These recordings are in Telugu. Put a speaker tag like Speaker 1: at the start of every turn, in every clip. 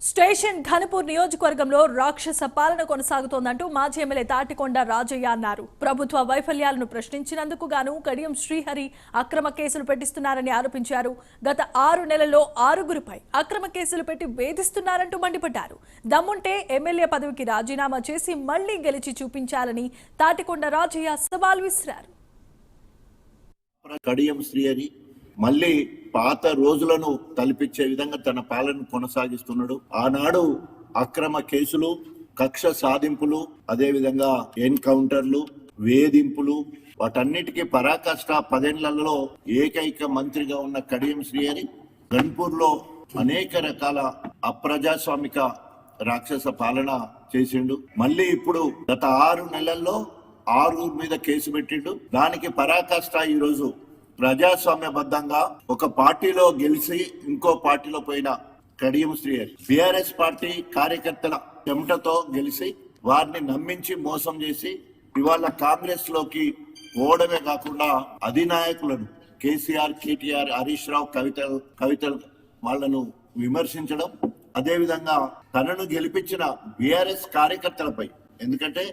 Speaker 1: స్టేషన్ ఘనపూర్ నియోజకవర్గంలో రాక్షస పాలన కొనసాగుతోందంటూ మాజీ ఎమ్మెల్యే తాటికొండ రాజయ్య అన్నారు. ప్రభుత్వ వైఫల్యాలను ప్రశ్నించినందుకు గాను కడియం శ్రీహరి అక్రమ కేసులు పెట్టిస్తున్నారని ఆరోపించారు. గత 6 నెలల్లో 6గురిపై అక్రమ కేసులు పెట్టి వేధిస్తున్నారంటూ మండిపడ్డారు. దమ్ముంటే ఎమ్మెల్యే పదవికి రాజీనామా చేసి మళ్లీ గెలిచి చూపించాలని తాటికొండ రాజయ్య సవాల్ విసిరారు.
Speaker 2: కడియం శ్రీహరి మళ్ళీ పాత రోజులను తలపించే విధంగా తన పాలన కొనసాగిస్తున్నాడు. ఆనాడు అక్రమ కేసులు, కక్ష సాధింపులు, అదే విధంగా ఎన్కౌంటర్లు, వేధింపులు, వాటన్నిటికీ పరాకాష్ట 10 ఏళ్లలో ఏకైక మంత్రిగా ఉన్న కడియం శ్రీహరి గన్పూర్ లో అనేక రకాల అప్రజాస్వామిక రాక్షస పాలన చేసిండు. మళ్ళీ ఇప్పుడు గత 6 నెలల్లో 6 మీద కేసు పెట్టిండు. దానికి పరాకాష్ట ఈ రోజు ప్రజాస్వామ్యబద్ధంగా ఒక పార్టీలో గెలిచి ఇంకో పార్టీలో పోయిన కడియం శ్రీహరి బీఆర్ఎస్ పార్టీ కార్యకర్తల చెమటతో గెలిచి వారిని నమ్మించి మోసం చేసి ఇవాళ కాంగ్రెస్ లోకి పోవడమే కాకుండా అధినాయకులను కేసీఆర్, కేటీఆర్, హరీష్ రావు, కవితలు వాళ్ళను విమర్శించడం, అదే విధంగా తనను గెలిపించిన బీఆర్ఎస్ కార్యకర్తలపై, ఎందుకంటే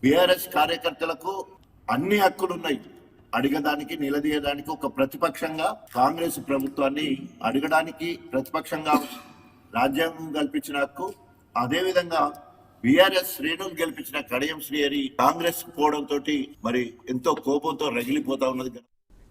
Speaker 2: బీఆర్ఎస్ కార్యకర్తలకు అన్ని హక్కులున్నాయి, అడగడానికి నిలదీయడానికి ఒక ప్రతిపక్షంగా కాంగ్రెస్ ప్రభుత్వాన్ని అడగడానికి ప్రతిపక్షంగా రాజ్యాంగం కల్పించిన హక్కు, అదేవిధంగా బీఆర్ఎస్ శ్రేణులు గెలిపించిన కడియం శ్రీహరి కాంగ్రెస్ పోవడంతో మరి ఎంతో కోపంతో రగిలిపోతా ఉన్నది.